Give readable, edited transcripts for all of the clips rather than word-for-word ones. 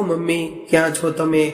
Mummy, ક્યાં છો તમે?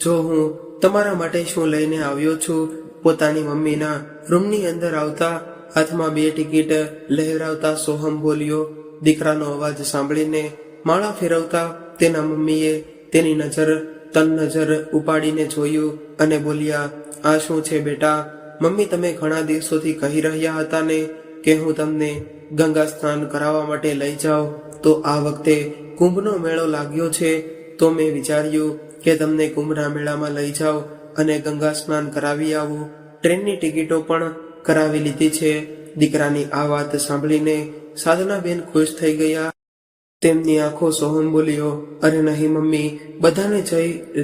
જો હું તમારા માટે શું લઈને આવ્યો છું. પોતાની મમ્મીના રૂમની અંદર આવતા હાથમાં 2 ટિકિટ લહેરાવતા સોહમ બોલ્યો. દીકરાનો અવાજ સાંભળીને માળા ફેરવતા તેના મમ્મીએ તેની નજર ઉપાડીને જોયું અને બોલ્યા, આ શું છે બેટા? મમ્મી, તમે ઘણા દિવસોથી કહી રહ્યા હતા ને કે હું તમને ગંગા સ્નાન કરાવવા માટે લઈ જાઉં. તો આ વખતે કુંભનો મેળો લાગ્યો છે, તો મેં વિચાર્યું કે તમને કુંભના મેળામાં લઈ જાઉં અને ગંગા સ્નાન કરાવી આવું. ટ્રેનની ટિકિટો પણ કરાવી લીધી છે. દીકરાની આ વાત સાંભળીને સાધનાબેન ખુશ થઈ ગયા. તેમની આંખો સોહમ બોલ્યો, અરે નહીં મમ્મી, બધાને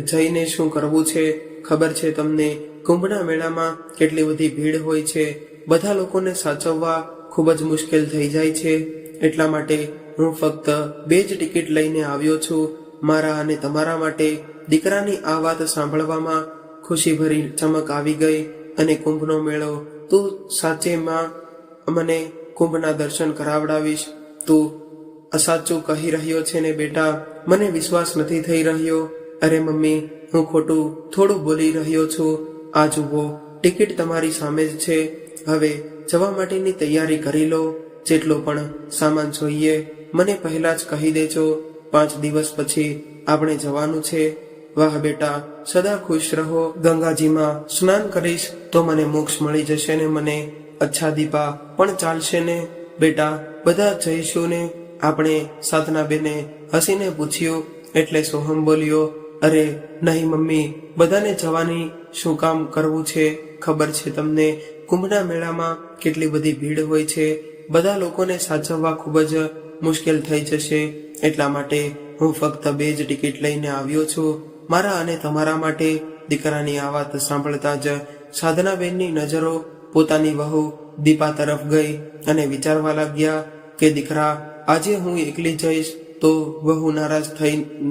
જઈને શું કરવું છે? ખબર છે તમને કુંભના મેળામાં કેટલી બધી ભીડ હોય છે. બધા લોકોને સાચવવા ખૂબ જ મુશ્કેલ થઈ જાય છે. એટલા માટે હું ફક્ત 2 જ ટિકિટ લઈને આવ્યો છું, મારા અને તમારા માટે. દીકરાની આ વાત સાંભળવામાં ખુશીભરી ચમક આવી ગઈ. અને કુંભનો મેળો, તું સાચેમાં મને કુંભના દર્શન કરાવડાવીશ? તું અસાચું કહી રહ્યો છે ને બેટા? મને વિશ્વાસ નથી થઈ રહ્યો. અરે મમ્મી, હું ખોટું થોડું બોલી રહ્યો છું. આ જુઓ, ટિકિટ તમારી સામે જ છે. હવે જવા માટેની તૈયારી કરી લો. જેટલો પણ સામાન જોઈએ મને પહેલા જ કહી દેજો. 5 દિવસ પછી આપણે જવાનું છે. વાહ બેટા, સદા ખુશ રહો. ગંગાજીમાં સ્નાન કરીશ તો મને મોક્ષ મળી જશે ને મને? અચ્છા દીપા, પણ ચાલશે ને બેટા? બધા જઈશું ને આપણે? સાધનાબેને હસીને પૂછ્યું. એટલે સોહમ બોલ્યો, અરે નહીં મમ્મી, બધાને જવાની શું કામ કરવું છે? ખબર છે તમને કુંભના મેળામાં કેટલી બધી ભીડ હોય છે. બધા લોકોને સાચવવા ખૂબ જ મુશ્કેલ થઈ જશે. એટલા માટે હું ફક્ત 2 જ ટિકિટ લઈને આવ્યો છું, મારા અને તમારા માટે. દીકરાની આ વાત સાંભળતા જ સાધનાબેનની નજરો પોતાની વહુ દીપા તરફ ગઈ અને વિચારવા લાગ્યા કે દીકરા, આજે હું એકલી જઈશ તો વહુ નારાજ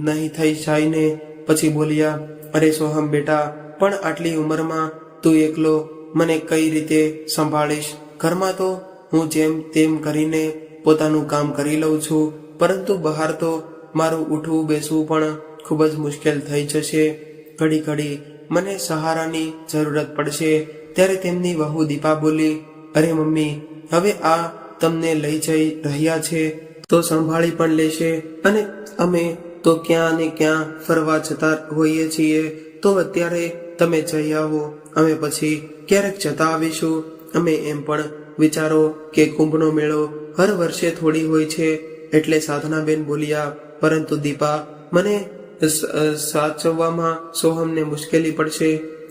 નહીં થઈ જાય ને? પછી બોલ્યા, અરે સોહમ બેટા, પણ આટલી ઉંમરમાં તું એકલો મને કઈ રીતે સંભાળીશ? ઘરમાં તો હું જેમ તેમ કરીને પોતાનું કામ કરી લઉં છું, પરંતુ બહાર તો મારું ઉઠવું બેસવું પણ ખૂબ જ મુશ્કેલ થઈ જશે. ઘડી ઘડી મને સહારાની જરૂરત પડશે. ત્યારે તેમની વહુ દીપા બોલી, અરે મમ્મી, હવે આ તમને લઈ જઈ રહ્યા છે તો સંભાળી પણ લેશે, અને અમે તો ક્યાં ને ક્યાં ફરવા જતા હોઈએ છીએ. તો અત્યારે તમે જઈ આવો, અમે પછી ક્યારેક જતા આવીશું. અમે એમ પણ વિચારો કે કુંભનો મેળો હર વર્ષે થોડી હોય છે. એટલે સાધનાબેન બોલ્યા, પરંતુ દીપા, મને સાચવવામાં સોહમને મુશ્કેલી પડશે.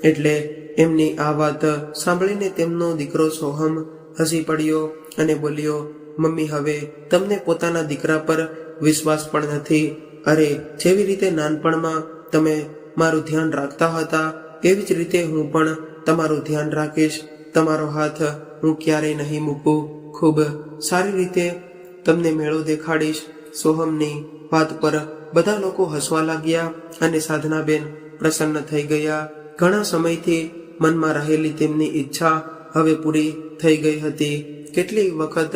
એટલે એમની આ વાત સાંભળીને તેમનો દીકરો સોહમ હસી પડ્યો અને બોલ્યો, મમ્મી, હવે તમને પોતાના દીકરા પર વિશ્વાસ પણ નથી. અરે, જેવી રીતે નાનપણમાં તમે મારું ધ્યાન રાખતા હતા, એવી જ રીતે હું પણ તમારું ધ્યાન રાખીશ. તમારો હાથ હું ક્યારેય નહીં મૂકું. ખૂબ સારી રીતે તમને મેળો દેખાડીશ. સોહમની વાત પર બધા લોકો હસવા લાગ્યા અને સાધનાબેન પ્રસન્ન થઈ ગયા. ઘણા સમયથી મનમાં રહેલી તેમની ઈચ્છા હવે પૂરી થઈ ગઈ હતી. કેટલી વખત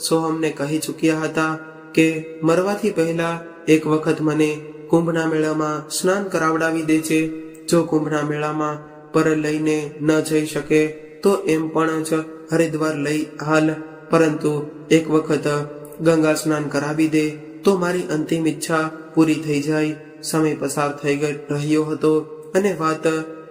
સોહમને કહી ચૂક્યા હતા કે મરવાથી પહેલા એક વખત મને કુંભના મેળામાં સ્નાન કરાવડાવી દેજે. જો કુંભના મેળામાં પર લઈને ન જઈ શકે તો એમ પણ જ હરિદ્વાર લઈ હાલ, પરંતુ એક વખત ગંગા સ્નાન કરાવી દે તો મારી અંતિમ ઈચ્છા પૂરી થઈ જાય. સમય પસાર થઈ રહ્યો હતો અને વાત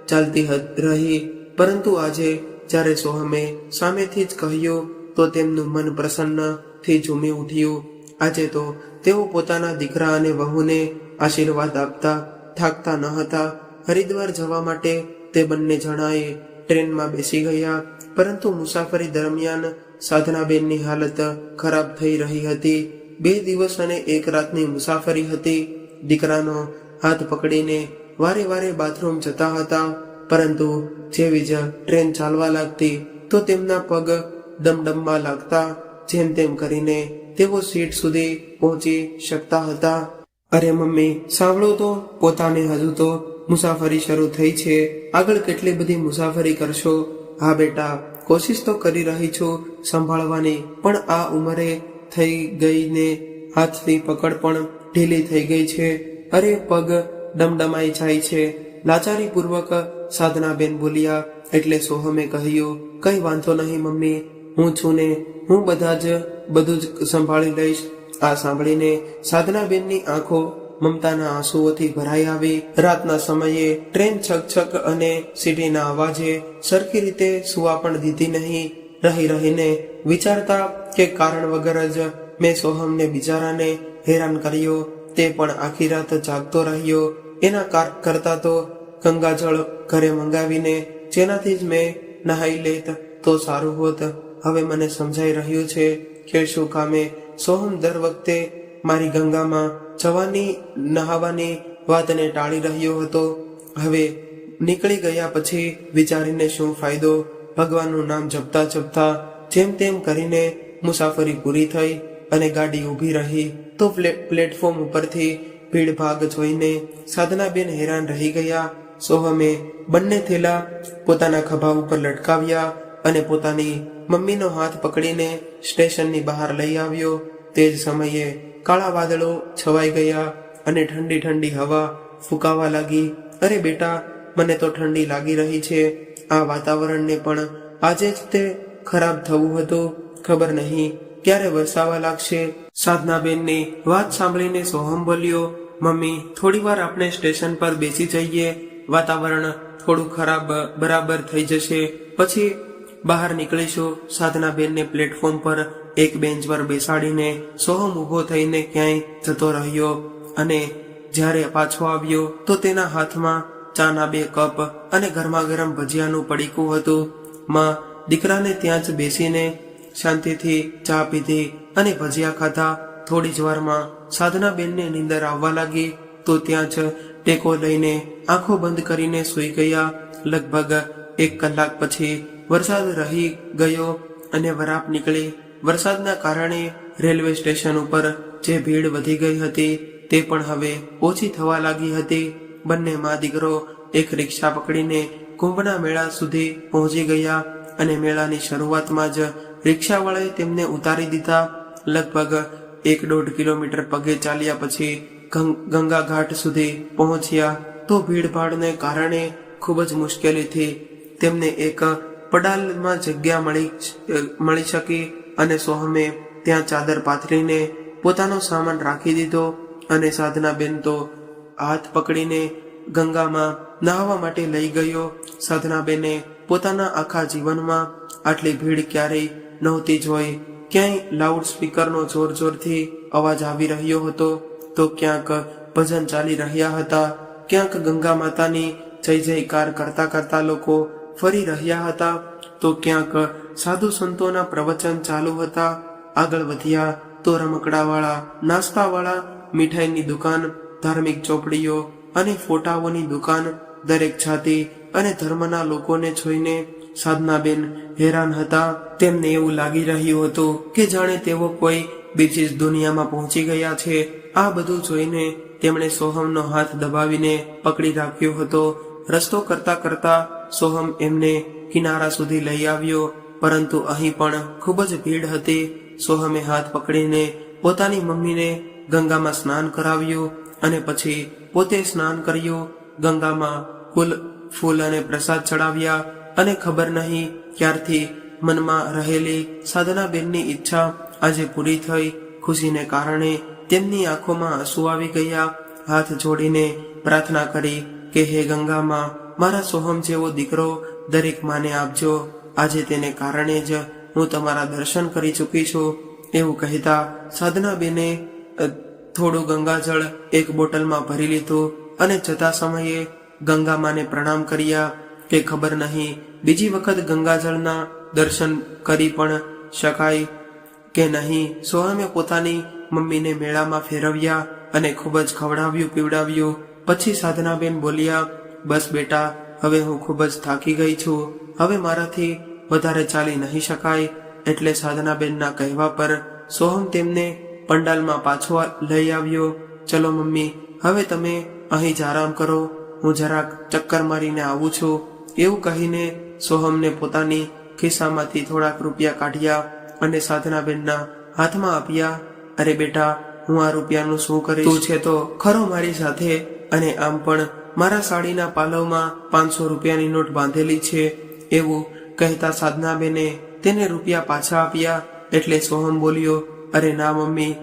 ચાલતી રહી, પરંતુ આજે જ્યારે સોહમે સામેથી જ કહ્યું તો તેમનું મન પ્રસન્નથી ઝૂમી ઉઠ્યું. આજે તો તેઓ પોતાના દીકરા અને વહુને આશીર્વાદ આપતા થાકતા ન હતા. હરિદ્વાર જવા માટે તે બંને જણાએ ટ્રેનમાં બેસી ગયા, પરંતુ મુસાફરી દરમિયાન સાધનાબેનની હાલત ખરાબ થઈ રહી હતી. 2 દિવસ અને 1 રાતની મુસાફરી હતી. દીકરાનો હાથ પકડીને વારે વારે બાથરૂમ જતા હતા, પરંતુ જેવી જ ટ્રેન ચાલવા લાગતી તો તેમના પગ ડમડમવા લાગતા. જેમ તેમ કરીને તેઓ સીટ સુધી પહોંચી શકતા હતા. અરે મમ્મી, સાંભળો તો, પોતાને હજુ તો મુસાફરી શરૂ થઈ છે. આગળ કેટલી બધી મુસાફરી કરશો? હા બેટા, કોશિશ તો કરી રહી છું સંભાળવાની, પણ આ ઉંમરે થઈ ગઈ ને હાથની પકડ પણ ઢીલી થઈ ગઈ છે. અરે પગ ડમડમાઈ જાય છે. લાચારીપૂર્વક સાધનાબેન બોલ્યા એટલે સોહમે કહ્યું, કઈ વાંધો નહીં મમ્મી, હું છું ને, હું બધું જ સંભાળી લઈશ. આ સાંભળીને સાધનાબેનની આંખો મમતાના આંસુઓથી ભરાઈ આવી. રાતના સમયે ટ્રેન છક અને સીટીના અવાજે સરખી રીતે સુવા પણ દીધી નહીં. રહીને વિચારતા કે કારણ વગર જ મેં સોહમને બિચારાને હેરાન કર્યો, તે પણ આખી રાત જાગતો રહ્યો. એના કરતા તો ગંગાજળ ઘરે મંગાવીને જેનાથી જ મેં નહાઈ લેત તો સારું હોત. હવે મને સમજાઈ રહ્યું છે કે શું કામે સોહમ દર વખતે મારી ગંગામાં જવાની નહાવાની વાતને ટાળી રહ્યો હતો. હવે નીકળી ગયા પછી વિચારીને શું ફાયદો. ભગવાનનું નામ જપતા જેમ તેમ કરીને મુસાફરી પૂરી થઈ અને ગાડી ઊભી રહી તો પ્લેટફોર્મ ઉપરથી ભીડભાગ જોઈને સાધનાબેન હેરાન રહી ગયા. સોહમે બંને થેલા પોતાના ખભા ઉપર લટકાવ્યા અને પોતાની મમ્મીનો હાથ પકડીને સ્ટેશનની બહાર લઈ આવ્યો. તે જ સમયે કાળા વાદળો છવાઈ ગયા અને ઠંડી હવા ફૂંકાવા લાગી. અરે બેટા, મને તો ઠંડી લાગી રહી છે. આ વાતાવરણને પણ આજે જ તે ખરાબ થવું હતું. ખબર નહીં ક્યારે વરસાવા લાગશે. સાધનાબેનની વાત સાંભળીને સોહમ બોલ્યો, મમ્મી થોડી વાર આપણે સ્ટેશન પર બેસી જઈએ, વાતાવરણ થોડું બરાબર થઈ જશે, પછી બહાર નીકળીશું. સાધનાબેનને પ્લેટફોર્મ પર એક બેન્ચ પર બેસાડીને સોહમ ઊભો થઈને ક્યાંય જતો રહ્યો અને જ્યારે પાછો આવ્યો તો તેના હાથમાં ચાના 2 કપ અને ગરમાગરમ ભજીયાનું પડીકું હતું. માં દીકરાને ત્યાં જ બેસીને શાંતિથી ચા પીધી અને ભજીયા ખાધા. થોડી જ વારમાં સાધનાબેનને નીંદર આવવા લાગી તો ત્યાં જ ટેકો લઈને આંખો બંધ કરીને સૂઈ ગયા. લગભગ 1 કલાક પછી વરસાદ રહી ગયો અને વરાપ નીકળી. વરસાદના કારણે રેલવે સ્ટેશન ઉપર જે ભીડ વધી ગઈ હતી તે પણ હવે ઓછી થવા લાગી હતી. બંને મા દીકરો એક રિક્ષા પકડીને કુંભના મેળા સુધી પહોંચી ગયા અને મેળાની શરૂઆતમાં જ રિક્ષાવાળાએ તેમને ઉતારી દીધા. લગભગ 1.5 કિલોમીટર પગે ચાલ્યા પછી ગંગા ઘાટ સુધી પહોંચ્યા તો ભીડભાડને કારણે ખૂબ જ મુશ્કેલીથી તેમને એક પડાલમાં જગ્યા મળી શકી અને સોહમે ત્યાં ચાદર પાથરીને પોતાનો સામાન રાખી દીધો અને સાધનાબેન તો હાથ પકડીને ગંગામાં નહાવા માટે લઈ ગયો. સાધનાબેને પોતાના આખા જીવનમાં આટલી ભીડ ક્યારેય નહોતી જોઈ. ક્યાંય લાઉડ સ્પીકરનો જોરથી અવાજ આવી રહ્યો હતો તો ક્યાંક ભજન ચાલી રહ્યા હતા, ક્યાંક ગંગા માતાની જય જયકાર કરતા લોકો ફરી રહ્યા હતા તો ક્યાંક સાધુ સંતોના પ્રવચન ચાલુ હતા. આગળ વધ્યા તો રમકડાવાળા, નાસ્તાવાળા, મીઠાઈની દુકાન, ધાર્મિક ચોપડીઓ અને ફોટાઓની દુકાન, દરેક જાતિ અને ધર્મના લોકોને જોઈને સાધનાબેન હેરાન હતા. તેમને એવું લાગી રહ્યું હતું કે જાણે તેઓ કોઈ બીજી જ દુનિયામાં પહોંચી ગયા છે. આ બધું જોઈને તેમણે સોહમનો હાથ દબાવીને પકડી રાખ્યો હતો. રસ્તો કરતા સોહમ એમને કિનારા સુધી લઈ આવ્યો, પરંતુ અહીં પણ ખૂબ જ ભીડ હતી. સોહમે હાથ પકડીને પોતાની મમ્મીને ગંગામાં સ્નાન કરાવ્યું અને પછી પોતે સ્નાન કર્યું. ગંગામાં ફૂલ અને પ્રસાદ ચડાવ્યા અને ખબર નહીં ક્યારથી મનમાં રહેલી સાધનાબેનની ઈચ્છા આજે પૂરી થઈ. ખુશીને કારણે તેમની આંખોમાં આંસુ આવી ગયા. હાથ જોડીને પ્રાર્થના કરી કે હે ગંગામાં, મારા સોહમ જેવો દીકરો દરેક માને આપજો. આજે તેને કારણે જ હું તમારા દર્શન કરી ચૂકી છું. એવું કહેતા સાધનાબેને થોડું ગંગાજળ એક બોટલમાં ભરી લીધું અને જતા સમયે ગંગામાને પ્રણામ કર્યા કે ખબર નહીં બીજી વખત ગંગાજળના દર્શન કરી પણ શકાય કે નહીં. સોહમે પોતાની મમ્મીને મેળામાં ફેરવ્યા અને ખૂબ જ ખવડાવ્યું પીવડાવ્યું. પછી સાધનાબેન બોલ્યા, બસ બેટા, હવે હું ખૂબ જ થાકી ગઈ છું, હવે મારાથી વધારે ચાલી નહીં શકાય. એટલે સાધનાબેનના કહેવા પર સોહમ તેમને પંડાલમાં પાછો લઈ આવ્યો. ચલો મમ્મી, હવે તમે અહીં જ આરામ કરો, હું જરાક ચક્કર મારીને આવું છું. એવું કહીને સોહમને પોતાની ખિસ્સામાંથી થોડાક રૂપિયા કાઢ્યા અને સાધનાબેનના હાથમાં આપ્યા. અરે બેટા, હું આ રૂપિયાનું શું કરીશ? તું છે તો ખરો મારી સાથે, અને આમ પણ મારા સાડીના પાલવમાં 500 રૂપિયાની નોટ બાંધેલી છે. એવું કહેતા સાધનાબેને તેને રૂપિયા પાછા આપ્યા. એટલે સોહમ બોલ્યો, અરે ના મમ્મી,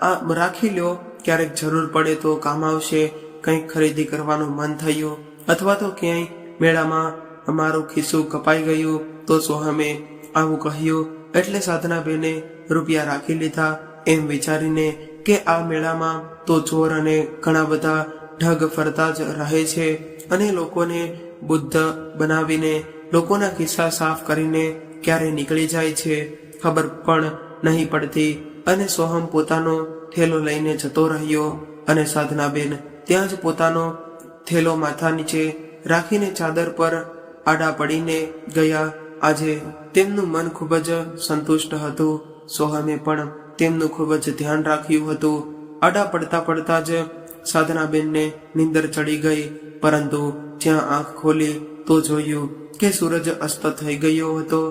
આ રાખી લ્યો, ક્યારેક જરૂર પડે તો કામ આવશે. કંઈક ખરીદી કરવાનું મન થયું અથવા તો ક્યાંય મેળામાં અમારું ખિસ્સું કપાઈ ગયું તો સોહમે આવું કહ્યું. એટલે સાધનાબેને રૂપિયા રાખી લીધા, એમ વિચારીને કે આ મેળામાં તો ચોર અને ઘણા બધા ઢગ ફરતા જ રહે છે અને લોકોને બુદ્ધ બનાવીને લોકોના ખિસ્સા સાફ કરીને ક્યારે નીકળી જાય છે ખબર પણ નહીં પડતી. અને સોહમ પોતાનો થેલો લઈને જતો રહ્યો અને સાધનાબેન ત્યાં જ પોતાનો થેલો માથા નીચે રાખીને ચાદર પર આડા પડીને ગયા. આજે તેમનું મન ખૂબ જ સંતુષ્ટ હતું. સોહમે પણ તેમનું ખૂબ જ ધ્યાન રાખ્યું હતું. આડા પડતા પડતા જ સાધનાબેનને નીંદર ચડી ગઈ, પરંતુ જ્યાં આંખ ખોલી તો જોયું કે સૂરજ અસ્ત થઈ ગયો હતો.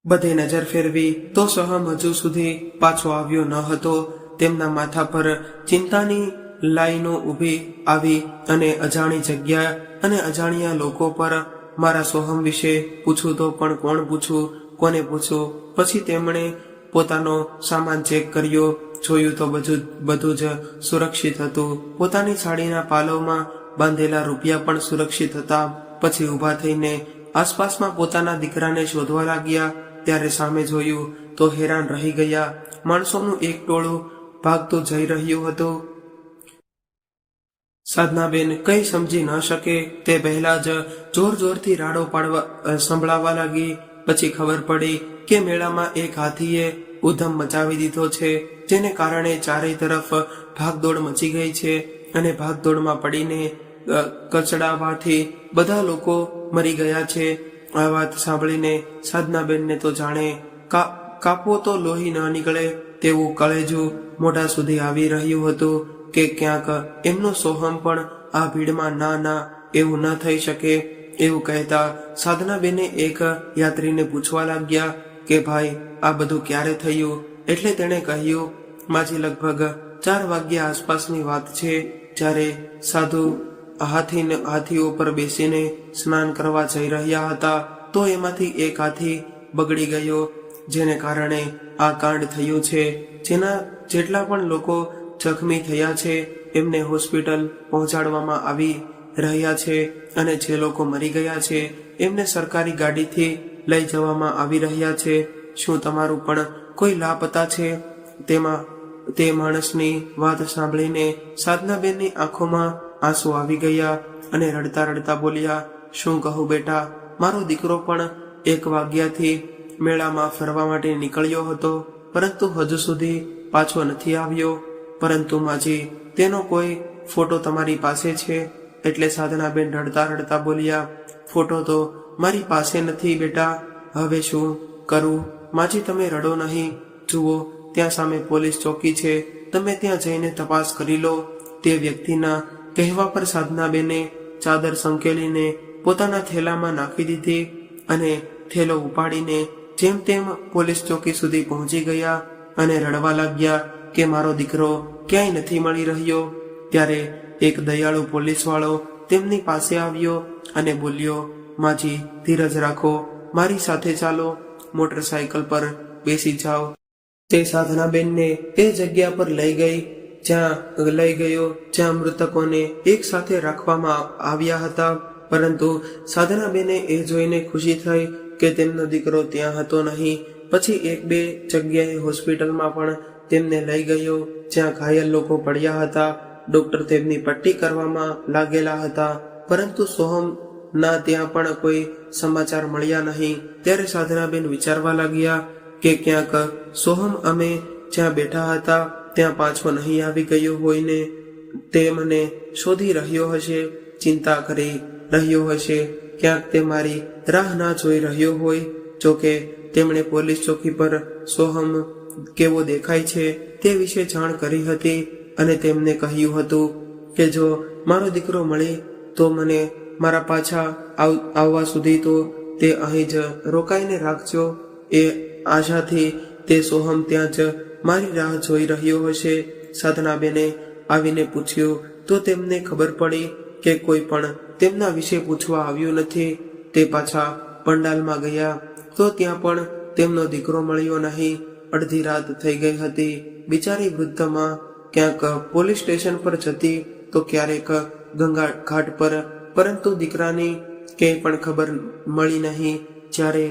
બધે નજર ફેરવી તો સોહમ હજુ સુધી પાછો આવ્યો ન હતો. તેમના માથા પર ચિંતાની લાઈનો ઊભી આવી અને અજાણી જગ્યા અને અજાણ્યા લોકો પર મારા સોહમ વિશે પૂછું તો પણ કોણ પૂછું, કોને પૂછું. પછી તેમણે પોતાનો સામાન ચેક કર્યો, જોયું તો બધું જ સુરક્ષિત હતું. પોતાની સાડીના પાલવમાં બાંધેલા રૂપિયા પણ સુરક્ષિત હતા. પછી ઊભા થઈને આસપાસમાં પોતાના દીકરાને શોધવા લાગ્યા. ત્યારે સામે જોયું તો હેરાન રહી ગયા. માણસોનું એક ટોળું ભાગતું જઈ રહ્યું હતું. સાધનાબેન કંઈ સમજી ન શકે તે પહેલા જ જોર જોરથી રાડો પાડવા સંભળાવા લાગી. પછી ખબર પડી કે મેળામાં એક હાથીએ ઉધમ મચાવી દીધો છે, જેને કારણે ચારેય તરફ ભાગદોડ મચી ગઈ છે અને ભાગદોડમાં પડીને કચડાવાથી બધા લોકો મરી ગયા છે. આ વાત સાંભળીને સાધનાબેનને તો જાણે કાપવો તો લોહી ન નીકળે તેવું કળેજું મોઢા સુધી આવી રહ્યું હતું કે ક્યાંક એમનો સોહમ પણ આ ભીડમાં ના એવું ન થઈ શકે. એવું કહેતા સાધનાબેને એક યાત્રીને પૂછવા લાગ્યા કે ભાઈ, આ બધું ક્યારે થયું? એટલે તેણે કહ્યું, માજી લગભગ 4 વાગ્યા આસપાસની વાત છે, જ્યારે સાધુ હાથીઓ પર બેસીને સ્નાન કરવા જઈ રહ્યા હતા તો એમાંથી એક હાથી બગડી ગયો, જેને કારણે આ કાંડ થયું છે. જેટલા પણ લોકો જખમી થયા છે એમને હોસ્પિટલ પહોંચાડવામાં આવી રહ્યા છે અને જે લોકો મરી ગયા છે એમને સરકારી ગાડીથી લઈ જવામાં આવી રહ્યા છે. શું તમારું પણ કોઈ લાપતા છે? તે માણસની વાત સાંભળીને સાધનાબેનની આંખોમાં આંસુ આવી ગયા અને રડતા રડતા બોલ્યા, શું કહું બેટા, મારો દીકરો પણ 1 વાગ્યાથી મેળામાં ફરવા માટે નીકળ્યો હતો, પરંતુ હજુ સુધી પાછો નથી આવ્યો. પરંતુ માજી, તેનો કોઈ ફોટો તમારી પાસે છે? એટલે સાધનાબેન રડતા રડતા બોલ્યા, ફોટો તો મારી પાસે નથી બેટા, હવે શું કરું? માજી, તમે રડો નહીં. જુઓ, ત્યાં સામે પોલીસ ચોકી છે, તમે ત્યાં જઈને તપાસ કરી લો. તે વ્યક્તિના કહેવા પર સાધનાબેને ચાદર સંકેલીને પોતાના થેલામાં નાખી દીધી અને થેલો ઉપાડીને જેમ તેમ પોલીસ ચોકી સુધી પહોંચી ગયા અને રડવા લાગ્યા કે મારો દીકરો ક્યાંય નથી મળી રહ્યો. ત્યારે એક દયાળુ પોલીસવાળો તેમની પાસે આવ્યો અને બોલ્યો, માજી, ધીરજ રાખો, મારી સાથે ચાલો, મોટરસાયકલ પર બેસી જાઓ. તે સાધનાબેનને એ જગ્યા પર લઈ ગયો જ્યાં મૃતકોને એક સાથે રાખવામાં આવ્યા હતા. પરંતુ સાધનાબેને એ જોઈને ખુશી થઈ કે તેમનો દીકરો ત્યાં હતો નહીં. પછી 1-2 જગ્યાએ હોસ્પિટલમાં પણ તેમને લઈ ગયો, જ્યાં ઘાયલ લોકો પડ્યા હતા. ડોક્ટર તેમની પટ્ટી કરવામાં લાગેલા હતા, પરંતુ સોહમના ત્યાં પણ કોઈ સમાચાર મળ્યા નહીં. ત્યારે સાધનાબેન વિચારવા લાગ્યા કે ક્યાંક સોહમ અમે જ્યાં બેઠા હતા ત્યાં પાછો નહીં આવી ગયો હોય ને તે મને શોધી રહ્યો હશે, ચિંતા કરી રહ્યો હશે, ક્યાંક તે મારી રાહ ના જોઈ રહ્યો હોય. જોકે તેમણે પોલીસ ચોકી પર સોહમ કેવો દેખાય છે તે વિશે જાણ કરી હતી અને તેમને કહ્યું હતું કે જો મારો દીકરો મળે તો મને મારા પાછા આવવા સુધી તો તે અહીં જ રોકાઈને રાખજો. એ આશાથી તે સોહમ ત્યાં જ મારી રાહ જોઈ રહ્યો હશે. સાધનાબેને આવીને પૂછ્યું તો તેમને ખબર પડી કે કોઈ પણ તેમના વિશે પૂછવા આવ્યું નથી. તે પાછા પંડાલમાં ગયા તો ત્યાં પણ તેમનો દીકરો મળ્યો નહીં. અડધી રાત થઈ ગઈ હતી. બિચારી વૃદ્ધમાં ક્યાંક પોલીસ સ્ટેશન પર જતી તો ક્યારેક ગંગા ઘાટ પર, પરંતુ દીકરાની ક્યાંય પણ ખબર મળી નહીં. જ્યારે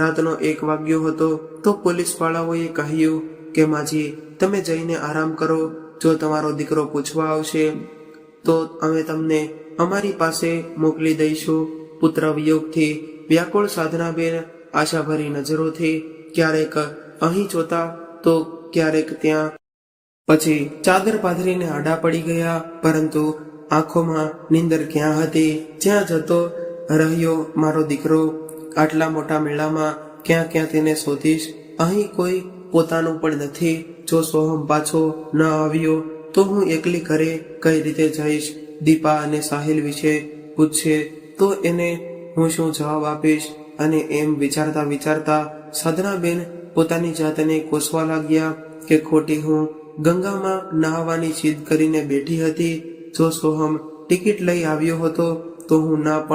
રાતનો 1 વાગ્યો હતો તો પોલીસ વાળાઓએ કહ્યું કે માજી, તમે જઈને આરામ કરો. જો તમારો દીકરો પૂછવા આવશે તો અમે તમને અમારી પાસે મોકલી દઈશું. પુત્ર વિયોગથી વ્યાકુળ સાધનાબેન આશાભરી નજરોથી ક્યારેક અહીં જોતા તો ક્યારેક ત્યાં. પછી ચાદર પાથરીને આડા પડી ગયા, પરંતુ આંખોમાં નીંદર ક્યાં હતી? જ્યાં જતો રહ્યો મારો દીકરો, આટલા મોટા મેળામાં ક્યાં તેને શોધીશ? અહીં કોઈ પોતાનું પણ નથી. જો સોહમ પાછો ન આવ્યો તો હું એકલી ઘરે કઈ રીતે જઈશ? દીપા અને સાહિલ વિશે પૂછશે તો એને હું શું જવાબ આપીશ? અને એમ વિચારતા સાધનાબેન પોતાની જાતને કોસવા લાગ્યા કે ખોટી હું ગંગામાં નહાવાની જીદ કરીને બેઠી હતી. જો સોહમ ટિકિટ લઈ આવ્યો હતો તો હું ના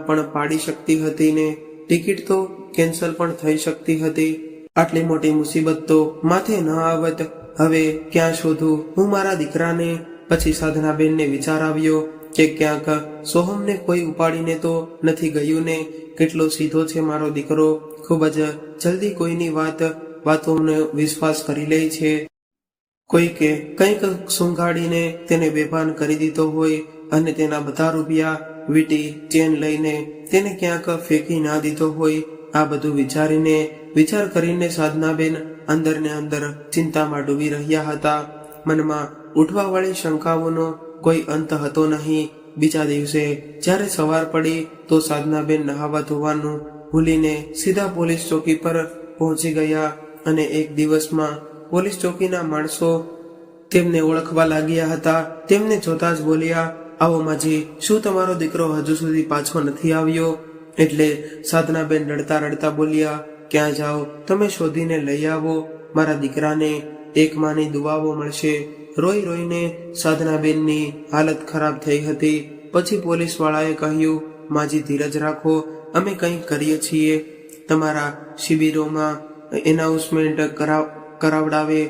પણ પાડી શકતી હતી ને ટિકિટ તો કેન્સલ પણ થઈ શકતી હતી. આટલી મોટી મુસીબત તો માથે ન આવત. હવે ક્યાં શોધું હું મારા દીકરાને? પછી સાધનાબેનને વિચાર આવ્યો કે ક્યાંક સોહમને કોઈ ઉપાડીને તો નથી ગયું ને? કેટલો સીધો છે મારો દીકરો, ખૂબ જ જલ્દી કોઈની વાતોનો વિશ્વાસ કરી લે છે. કોઈકે કંઈક સૂંઘાડીને તેને બેભાન કરી દીધો હોય અને તેના બધા રૂપિયા, વીંટી, ચેન લઈને તેને ક્યાંક ફેંકી ના દીધો હોય. આ બધું વિચાર કરીને સાધનાબેન અંદર ને અંદર ચિંતામાં ડૂબી રહ્યા હતા. મનમાં ઉઠવાવાળી શંકાઓનો કોઈ અંત હતો નહીં. બીજા દિવસે જ્યારે સવાર પડી તો સાધનાબેન નહાવા ધોવાનું ભૂલીને સીધા પોલીસ ચોકી પર પહોંચી ગયા અને એક દિવસમાં પોલીસ ચોકીના માણસો તેમને ઓળખવા લાગ્યા હતા. તેમને જોતા જ બોલ્યા, આવો માજી, શું તમારો દીકરો હજુ સુધી પાછો નથી આવ્યો? એટલે સાધનાબેન રડતા બોલ્યા, ક્યાં જાઓ? તમે શોધીને લઈ આવો. મારા દીકરાને એક માની દુઆઓ મળશે. રોઈને સાધનાબેનની હાલત ખરાબ થઈ હતી. પછી પોલીસ વાળાએ કહ્યું, માજી ધીરજ રાખો, અમે કંઈક કરીએ છીએ. તમારા શિબિરોમાં એનાઉન્સમેન્ટ કરાવડાવે.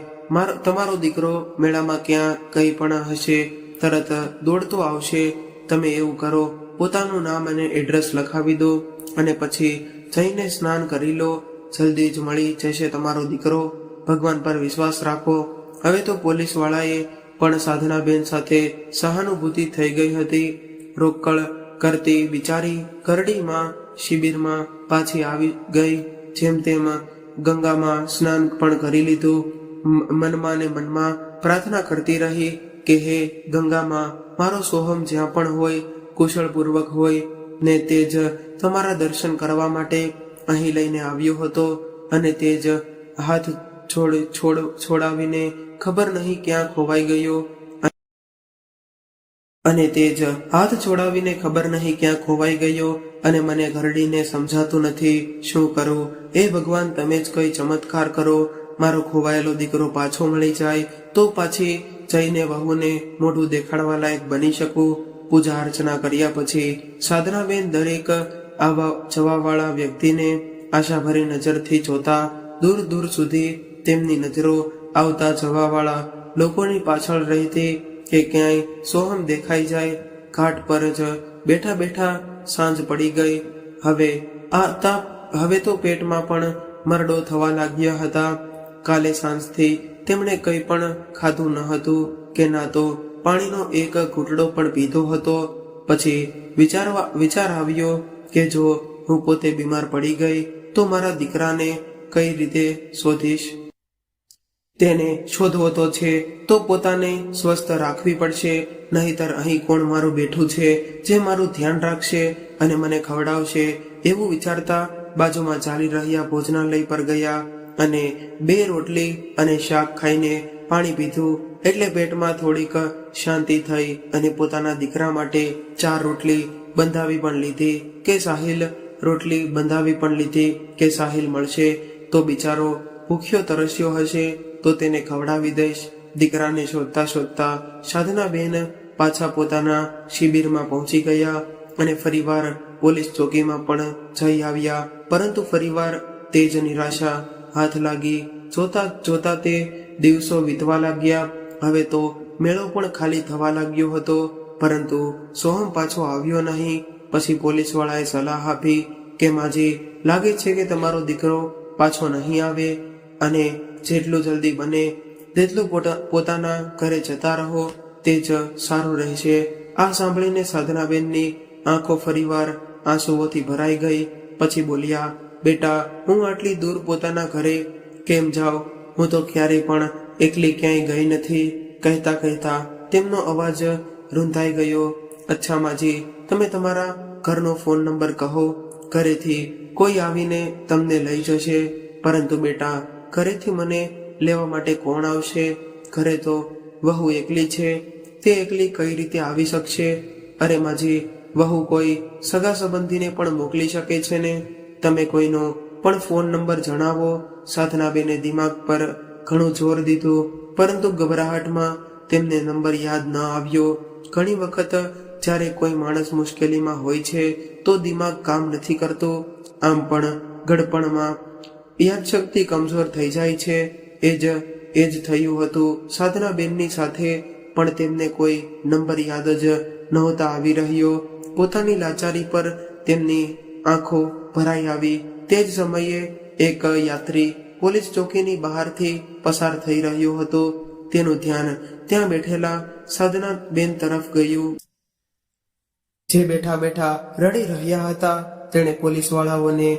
તમારો દીકરો મેળામાં ક્યાં કંઈ પણ હશે તરત દોડતો આવશે. તમે એવું કરો, પોતાનું નામ અને એડ્રેસ લખાવી દો અને પછી જઈને સ્નાન કરી લો. જલ્દી જ મળી જશે તમારો દીકરો. ભગવાન પર વિશ્વાસ રાખો. હવે તો પોલીસ વાળાએ પણ સાધનાબેન સાથે સહાનુભૂતિ થઈ ગઈ હતી. રોકડ કરતી બિચારી કરડીમાં શિબિરમાં પાછી આવી ગઈ. જેમ તેમ ગંગામાં સ્નાન પણ કરી લીધું. મનમાં ને મનમાં પ્રાર્થના કરતી રહી કે હે ગંગામાં, મારો સોહમ જ્યાં પણ હોય, કુશળપૂર્વક હોય ને તે જ તમારા દર્શન કરવા માટે અહીં લઈને આવ્યો હતો અને તે જ હાથ છોડાવીને ખબર નહીં ક્યાં ખોવાઈ ગયો અને મને ઘરડીને સમજાતું નથી શું કરું. એ ભગવાન, તમે જ કઈ ચમત્કાર કરો, મારો ખોવાયેલો દીકરો પાછો મળી જાય તો પાછી જઈને વહુને મોઢું દેખાડવા લાયક બની શકું. પૂજા અર્ચના કર્યા પછી સાધનાબેન દરેક આવા જવાવાળા વ્યક્તિને આશાભરી નજરથી જોતા. દૂર સુધી તેમની નજરો આવતા જવાવાળા લોકોની પાછળ રહેતી કે ક્યાંય સોહમ દેખાઈ જાય. ઘાટ પર જ બેઠા સાંજ પડી ગઈ. હવે તો પેટમાં પણ મરડો થવા લાગ્યા હતા. કાલે સાંજથી તેમણે કંઈ પણ ખાધું ન હતું કે ના તો પાણીનો એક ઘૂંટડો પણ પીધો હતો. પછી વિચાર આવ્યો કે જો હું પોતે બીમાર પડી ગઈ તો મારા દીકરાને કઈ રીતે શોધીશ? તેને શોધવો તો છે તો પોતાને સ્વસ્થ રાખવી પડશે, નહીતર અહીં કોણ મારું બેઠું છે જે મારું ધ્યાન રાખશે અને મને ખવડાવશે? એવું વિચારતા બાજુમાં ચાલી રહ્યા ભોજનાલય પર ગયા અને 2 રોટલી અને શાક ખાઈને પાણી પીધું. એટલે પેટમાં થોડીક શાંતિ થઈ અને પોતાના દીકરા માટે 4 રોટલી બંધાવી પણ લીધી કે સાહિલ મળશે તો બિચારો ભૂખ્યો તરસ્યો હશે તો તેને ખવડાવી દઈશ. દીકરાને શોધતા શોધતા સાધનાબેન પાછા પોતાના શિબિરમાં પહોંચી ગયા અને ફરીવાર પોલીસ ચોકીમાં પણ જઈ આવ્યા. પરંતુ ફરીવાર તે જ નિરાશા હાથ લાગી. જોતા જોતા તે દિવસો વીતવા લાગ્યા. હવે તો મેળો પણ ખાલી થવા લાગ્યો હતો, પરંતુ સોહમ પાછો આવ્યો નહીં. પછી પોલીસ વાળાએ સલાહ આપી કે માજી, લાગે છે કે તમારો દીકરો પાછો નહીં આવે અને જેટલું જલ્દી બને તેટલું પોતાના ઘરે જતા રહો, તે જ સારું રહેશે. આ સાંભળીને સાધનાબેનની આંખો ફરીવાર આંસુઓથી ભરાઈ ગઈ. પછી બોલ્યા, બેટા, હું આટલી દૂર પોતાના ઘરે કેમ જાઉં? હું તો ક્યારેય પણ એકલી ક્યાંય ગઈ નથી. કહેતા કહેતા તેમનો અવાજ રૂંધાઈ ગયો. અચ્છા માજી, તમે તમારા ઘરનો ફોન નંબર કહો, ઘરેથી કોઈ આવીને તમને લઈ જશે. પરંતુ બેટા, ઘરેથી મને લેવા માટે કોણ આવશે? ઘરે તો વહુ એકલી છે, તે એકલી કઈ રીતે આવી શકશે? અરે માજી, વહુ કોઈ સગા સંબંધીને પણ મોકલી શકે છે ને. તમે કોઈનો પણ ફોન નંબર જણાવો. સાધનાબેને દિમાગ પર ઘણું જોર દીધું, પરંતુ ગભરાહટમાં તેમને નંબર યાદ ન આવ્યો. ઘણી વખત જ્યારે કોઈ માણસ મુશ્કેલીમાં હોય છે તો દિમાગ કામ નથી કરતો. આમ પણ ગડપણમાં યાદશક્તિ કમજોર થઈ જાય છે. એ જ થયું હતું સાધનાબેનની સાથે પણ. તેમને કોઈ નંબર યાદ જ નહોતા આવી રહ્યો. પોતાની લાચારી પર તેમની આંખો ભરાઈ આવી. તે જ સમયે એક યાત્રી પોલીસ ચોકીની બહારથી પસાર થઈ રહ્યો હતો. તેનું ધ્યાન ત્યાં બેઠેલા સાધનાબેન તરફ ગયું, જે બેઠા બેઠા રડી રહ્યા હતા. તેણે પોલીસ વાળાઓને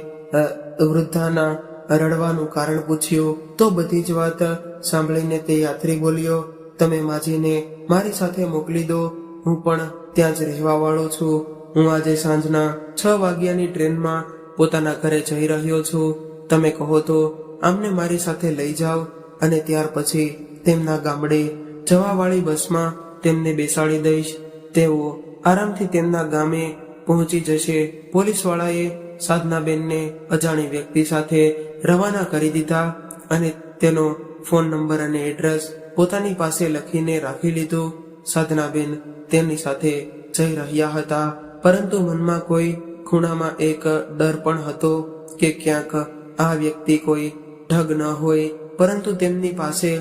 વૃદ્ધાના રડવાનું કારણ પૂછ્યું. તો બધી જ વાત સાંભળીને તે યાત્રી બોલ્યો, તમે માજીને મારી સાથે મોકલી દો, હું પણ ત્યાં જ રહેવા વાળો છું. હું આજે સાંજના 6 વાગ્યાની ટ્રેનમાં પોતાના ઘરે જઈ રહ્યો છું. તમે કહો તો આમને મારી સાથે લઈ જાઓ અને ત્યાર પછી તેમના ગામડે જવાવાળી બસમાં તેમને બેસાડી દઈશ. તેઓ આરામથી તેમના ગામે પહોંચી જશે. પોલીસવાળાએ સાધનાબેનને અજાણી વ્યક્તિ સાથે રવાના કરી દીધા અને તેનો ફોન નંબર અને એડ્રેસ પોતાની પાસે લખીને રાખી લીધું. સાધનાબેન તેમની સાથે જઈ રહ્યા હતા, પરંતુ મનમાં કોઈ ખૂણામાં એક ડર પણ હતો કે ક્યાંક આ વ્યક્તિ કોઈ ઠગ ન હોય. પરંતુ તેમની પાસે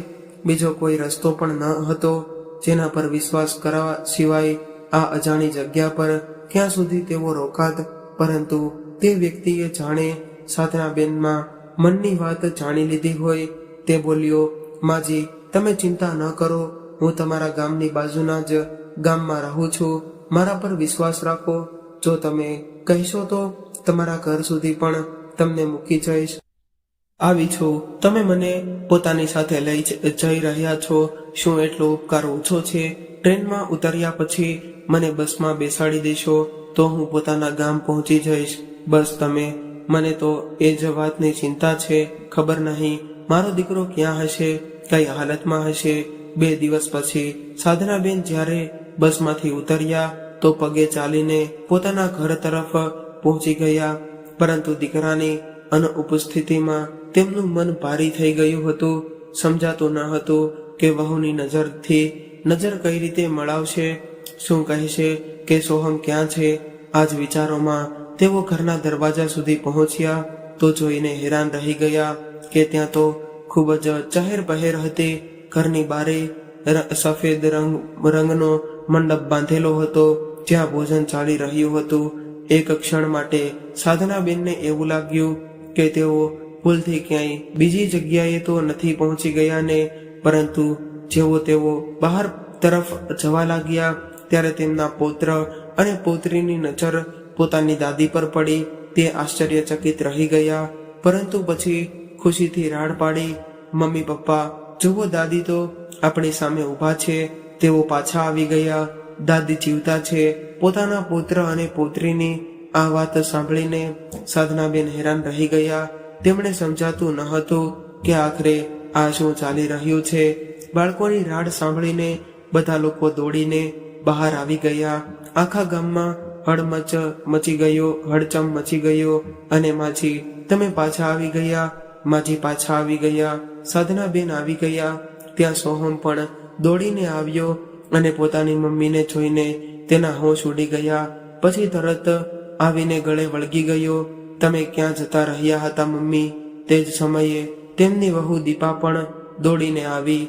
બીજો કોઈ રસ્તો પણ ન હતો જેના પર વિશ્વાસ કરવા સિવાય. આ અજાણી જગ્યા પર ક્યાં સુધી તેઓ રોકાત? પરંતુ તે વ્યક્તિએ જાણે સાધનાબેનમાં મનની વાત જાણી લીધી હોય. તે બોલ્યો, માજી, તમે ચિંતા ન કરો, હું તમારા ગામની બાજુના જ ગામમાં રહું છું. મારા પર વિશ્વાસ રાખો. જો તમે કહેશો તો તમારા ઘર સુધી પણ તમને મૂકી જઈશ. આવી છું, તમે મને પોતાની સાથે લઈ જઈ રહ્યા છો, શું એટલો ઉપકાર ઓછો છે? ટ્રેનમાં ઉતર્યા પછી મને બસમાં બેસાડી દેશો તો હું પોતાના ગામ પહોંચી જઈશ. બસ તમે મને તો એ જ વાતની ચિંતા છે. ખબર નહીં મારો દીકરો ક્યાં હશે, કઈ હાલતમાં હશે. 2 દિવસ પછી સાધનાબેન જ્યારે બસમાંથી ઉતર્યા તો પગે ચાલીને પોતાના ઘર તરફ પહોંચી ગયા. પરંતુ દીકરાની અનુપસ્થિતિમાં તેમનું મન ભારી થઈ ગયું હતું. સમજાતું ન હતું કે વહુની નજરથી નજર કઈ રીતે મળાવશે, શું કહેશે કે સોહમ ક્યાં છે. આ જ વિચારોમાં તેઓ ઘરના દરવાજા સુધી પહોંચ્યા તો જોઈને હેરાન રહી ગયા કે ત્યાં તો ખૂબ જ ચહેર પહેર હતી. ઘરની બારે સફેદ રંગનો મંડપ બાંધેલો હતો જ્યાં ભોજન ચાલી રહ્યું હતું. એક ક્ષણ માટે સાધનાબેનને એવું લાગ્યું કે તેઓ ભૂલથી ક્યાંય બીજી જગ્યાએ તો નથી પહોંચી ગયા ને. પરંતુ જેવો તેઓ બહાર તરફ જવા લાગ્યા ત્યારે તેમના પૌત્ર અને પૌત્રીની નજર પોતાની દાદી પર પડી. તે આશ્ચર્યચકિત રહી ગયા, પરંતુ પછી ખુશીથી રાડ પાડી, મમ્મી પપ્પા જુઓ, દાદી તો આપણી સામે ઊભા છે. તેઓ પાછા આવી ગયા. દાદી જીવતા છે. પોતાના પુત્ર અને પૌત્રીની આ વાત સાંભળીને સાધનાબેન હેરાન રહી ગયા. તેમણે સમજાતું ન હતું કે આખરે આ શું ચાલી રહ્યું છે. બાળકોની રાડ સાંભળીને બધા લોકો દોડીને બહાર આવી ગયા. આખા ગામમાં હડચમ મચી ગયો. અને માજી, તમે પાછા આવી ગયા, માજી પાછા આવી ગયા, સાધનાબેન આવી ગયા. ત્યાં સોહમ પણ દોડીને આવ્યો અને પોતાની મમ્મીને જોઈને તેના હોશ ઉડી ગયા. પછી તરત આવીને ગળે વળગી ગયો. તમે ક્યાં જતા રહ્યા હતા મમ્મી? તે જ સમયે તેમની વહુ દીપા પણ દોડીને આવી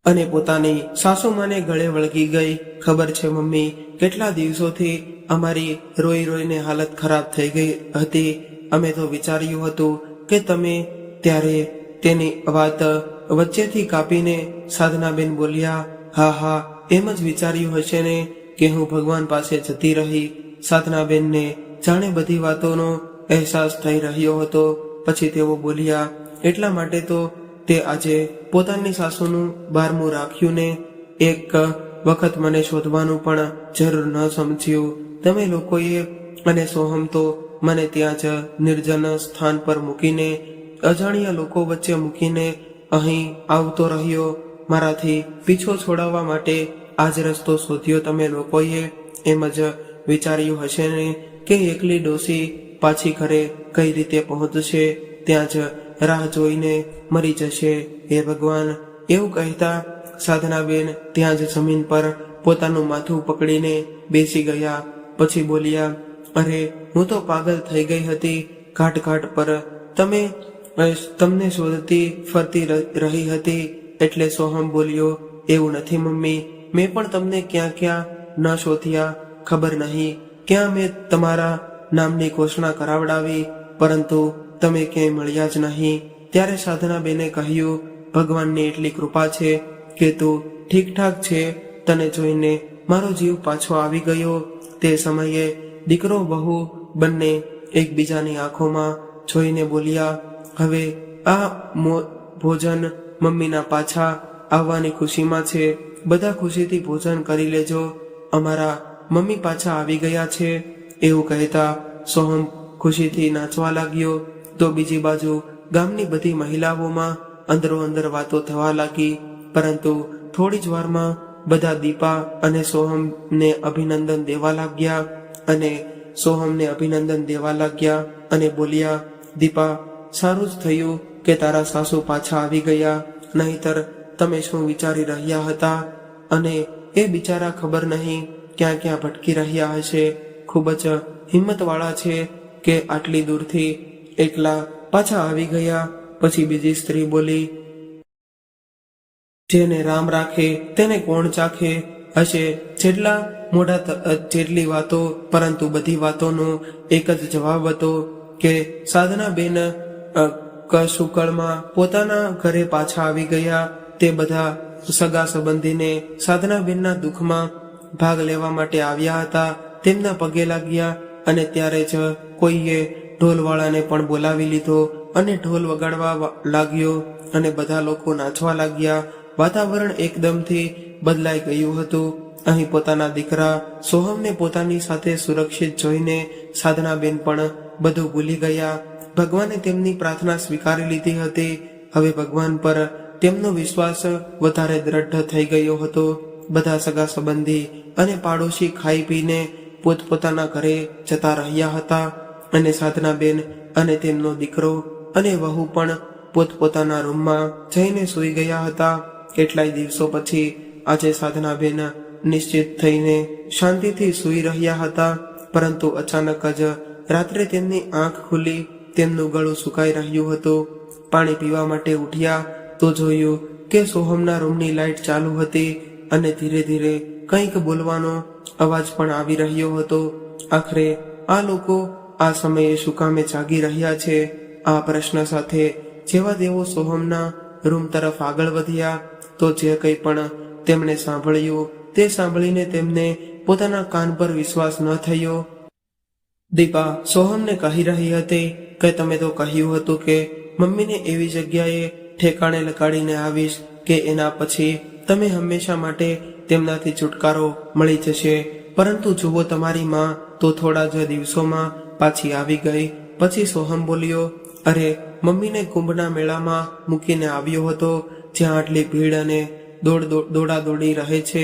અને પોતાની સાસુમાને ગળે વળગી ગઈ. ખબર છે મમ્મી, કેટલા દિવસોથી અમારી રોઈ રોઈને હાલત ખરાબ થઈ ગઈ હતી. અમે તો વિચાર્યું હતું કે તમે ત્યારે તેની વાત વચ્ચેથી કાપીને સાધનાબેન બોલ્યા, હા હા, એમ જ વિચાર્યું હશે ને કે હું ભગવાન પાસે જતી રહી. સાધનાબેનને જાણે બધી વાતોનો અહેસાસ થઈ રહ્યો હતો. પછી તેઓ બોલ્યા, એટલા માટે તો તે આજે પોતાની સાસુનું બારમું રાખ્યું ને એક વખત મને શોધવાનું પણ જરૂર ન સમજ્યું તમે લોકોએ. અને સોહમ તો મને ત્યાં જ નિર્જન સ્થાન પર મૂકીને, અજાણ્યા લોકો વચ્ચે મૂકીને અહીં આવતો રહ્યો. મારાથી પીછો છોડાવવા માટે આજ રસ્તો શોધ્યો તમે લોકોએ. એમ જ વિચાર્યું હશે ને કે એકલી ડોસી પાછી ઘરે કઈ રીતે પહોંચશે, ત્યાં જ રાહ જોઈને મરી જશે. હે ભગવાન, એવું કહેતા સાધનાબેન ત્યાં જ જમીન પર પોતાનું માથું પકડીને બેસી ગયા. પછી બોલ્યા, અરે હું તો પાગલ થઈ ગઈ હતી. ઘાટ ઘાટ પર તમને શોધતી ફરતી રહી હતી. એટલે સોહમ બોલ્યો, એવું નથી મમ્મી, મેં પણ તમને ક્યાં ક્યાં ન શોધ્યા ખબર નહીં. ક્યાં મેં તમારા નામની ઘોષણા કરાવડાવી, પરંતુ તમે ક્યાંય મળ્યા જ નહીં. ત્યારે સાધનાબેને કહ્યું, ભગવાનની એટલી કૃપા છે કે તું ઠીકઠાક છે. તને જોઈને મારો જીવ પાછો આવી ગયો. તે સમયે દીકરો વહુ બંને એકબીજાની આંખોમાં જોઈને બોલ્યા, હવે આ ભોજન મમ્મીના પાછા આવવાની ખુશીમાં છે. બધા ખુશીથી ભોજન કરી લેજો, અમારા મમ્મી પાછા આવી ગયા છે. એવું કહેતા સોહમ ખુશીથી નાચવા લાગ્યો. તો બીજી બાજુ ગામની બધી મહિલાઓમાં અંદરો અંદર વાતો થવા લાગી. પરંતુ થોડી જ વારમાં બધા દીપા અને સોહમને અભિનંદન દેવા લાગ્યા અને બોલ્યા, દીપા, સારું જ થયું કે તારા સાસુ પાછા આવી ગયા, નહીતર તમે શું વિચારી રહ્યા હતા? અને એ બિચારા ખબર નહીં ક્યાં ક્યાં ભટકી રહ્યા હશે. ખૂબ જ હિંમતવાળા છે કે આટલી દૂરથી એકલા પાછા આવી ગયા. પછી બીજી સ્ત્રી બોલી, જેને રામ રાખે તેને કોણ ચાખે હશે. જેટલી વાતો, પરંતુ બધી વાતોનો એક જ જવાબ હતો કે સાધનાબેન કશુકળમાં પોતાના ઘરે પાછા આવી ગયા. તે બધા સગા સંબંધીને સાધનાબેનના દુઃખમાં ભાગ લેવા માટે આવ્યા હતા. તેમના પગે લાગ્યા અને ત્યારે જ કોઈએ ઢોલવાળાને પણ બોલાવી લીધો અને ઢોલ વગાડવા લાગ્યો અને બધા લોકો નાચવા લાગ્યા. વાતાવરણ એકદમથી બદલાઈ ગયું હતું. અહીં પોતાના દીકરા સોહમને પોતાની સાથે સુરક્ષિત જોઈને સાધનાબેન પણ બધું ભૂલી ગયા. ભગવાને તેમની પ્રાર્થના સ્વીકારી લીધી હતી. હવે ભગવાન પર તેમનો વિશ્વાસ વધારે દ્રઢ થઈ ગયો હતો. બધા સગા સંબંધી અને પાડોશી ખાઈ પીને પોતપોતાના ઘરે જતા રહ્યા હતા અને સાધનાબેન અને તેમનો દીકરો અને વહુ પણ પોતપોતાના રૂમમાં જઈને સૂઈ ગયા હતા. કેટલાય દિવસો પછી આજે સાધનાબેન નિશ્ચિત થઈને શાંતિથી સૂઈ રહ્યા હતા. પરંતુ અચાનક જ રાત્રે તેમની આંખ ખુલી. તેમનું ગળું સુકાઈ રહ્યું હતું. પાણી પીવા માટે ઉઠ્યા તો જોયું કે સોહમના રૂમની લાઇટ ચાલુ હતી અને ધીરે ધીરે કંઈક બોલવાનો અવાજ પણ આવી રહ્યો હતો. આખરે આ લોકો આ સમયે શું કામે જાગી રહ્યા છે? આ પ્રશ્ન સાથે જેવા તેઓ સોહમના રૂમ તરફ આગળ વધ્યા તો જે કંઈ પણ તેમણે સાંભળ્યું તે સાંભળીને તેમને પોતાના કાન પર વિશ્વાસ ન થયો. દીપા સોહમને કહી રહી હતી કે તમે તો કહ્યું હતું કે મમ્મીને એવી જગ્યાએ ઠેકાણે લગાડીને આવીશ કે એના પછી તમે હંમેશા માટે તેમનાથી છુટકારો મળી જશે. પરંતુ જુઓ, તમારી માં તો થોડા જ દિવસોમાં પાછી આવી ગઈ. પછી સોહમ બોલ્યો, અરે મમ્મીને કુંભના મેળામાં મૂકીને આવ્યો હતો, જ્યાં આટલી ભીડ અને દોડાદોડી રહે છે.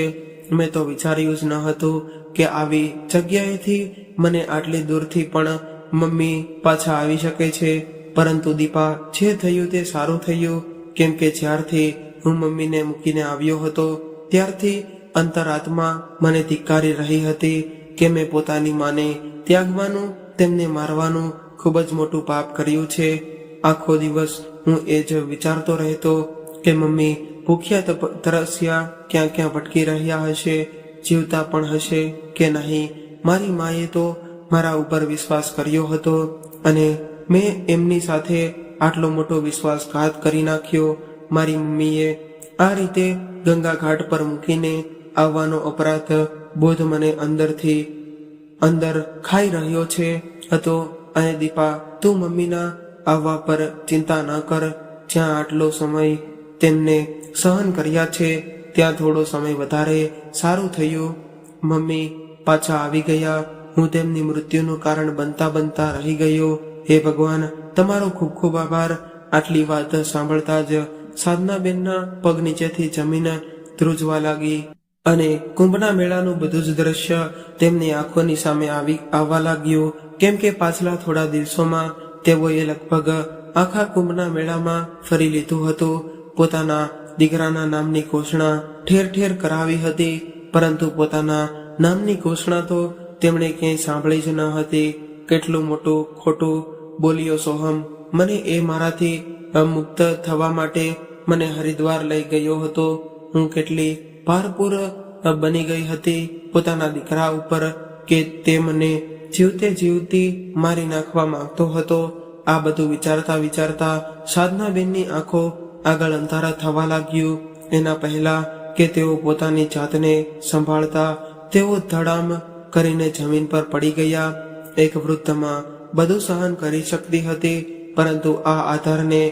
મેં તો વિચાર્યું જ ન હતું કે આવી જગ્યાએથી મને આટલી દૂરથી પણ મમ્મી પાછા આવી શકે છે. પરંતુ દીપા, જે થયું તે સારું થયું. કેમ કે જ્યારથી હું મમ્મીને મૂકીને આવ્યો હતો ત્યારથી અંતરાત્મા મને ધિક્કારી રહી હતી કે મેં પોતાની માને ત્યાગવાનું, તેમને મારવાનું ખૂબ જ મોટું પાપ કર્યું છે. આખો દિવસ હું એ જ વિચારતો રહેતો કે મમ્મી ભૂખ્યા તરસ્યા ક્યાં ક્યાં ભટકી રહ્યા હશે, જીવતા પણ હશે કે નહીં. મારી માએ તો મારા ઉપર વિશ્વાસ કર્યો હતો અને મેં એમની સાથે આટલો મોટો વિશ્વાસઘાત કરી નાખ્યો. મારી મમ્મીએ આ રીતે ગંગા ઘાટ પર મૂકીને આવવાનો અપરાધ બોધ મને અંદર ખાઈ રહ્યો છે હતો. અને દીપા, તું મમ્મીના આવવા પર ચિંતા ન કર. જ્યાં આટલો સમય તેમને સહન કર્યા છે ત્યાં થોડો સમય વધારે સારું થયું. મમ્મી પાછા આવી ગયા. હું તેમની મૃત્યુનું કારણ બનતા રહી ગયો. હે ભગવાન, તમારો ખૂબ ખૂબ આભાર. આટલી વાત સાંભળતા જ સાધનાબેનના પગ નીચેથી જમીન ધ્રુજવા લાગી અને કુંભના મેળાનું બધું જ દ્રશ્ય તેમની આંખોની સામે આવવા લાગ્યું. કેમ કે પાછલા થોડા દિવસોમાં તેઓએ લગભગ આખા કુંભના મેળામાં ફરી લીધું હતું. પોતાના દીકરાના નામની ઘોષણા ઠેર ઠેર કરાવી હતી, પરંતુ પોતાના નામની ઘોષણા તો તેમણે ક્યાંય સાંભળી જ ન હતી. કેટલું મોટું ખોટું બોલ્યો સોહમ. મને એ મારાથી મુક્ત થવા માટે મને હરિદ્વાર લઈ ગયો હતો. હું કેટલી ભારપૂર બની ગઈ હતી પોતાના દીકરા ઉપર કે તે મને જીવતે જીવતી મારી નાખવા માંગતો હતો. આ બધું વિચારતા સાધનાબેનની આંખો આગળ અંધારા થવા લાગ્યું. એના પહેલા કે તેઓ પોતાની જાતને સંભાળતા તેઓ ધડામ કરીને જમીન પર પડી ગયા. એક વૃદ્ધમાં બધું સહન કરી શકતી હતી, પરંતુ આ આઘાતને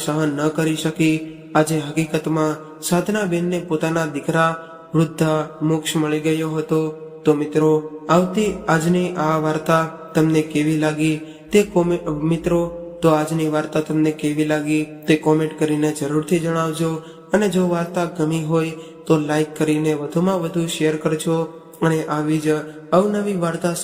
સહન ન કરી શકી. આજે હકીકતમાં સાધનાબેનને પોતાના દીકરા વૃદ્ધા મોક્ષ મળી ગયો હતો. તો મિત્રો, આજની આ વાર્તા તમને કેવી લાગી તે કોમેન્ટ કરીને જરૂરથી જણાવજો. અને જો વાર્તા ગમી હોય તો લાઈક કરીને વધુમાં વધુ શેર કરજો અને આવી જ અવનવી વાર્તા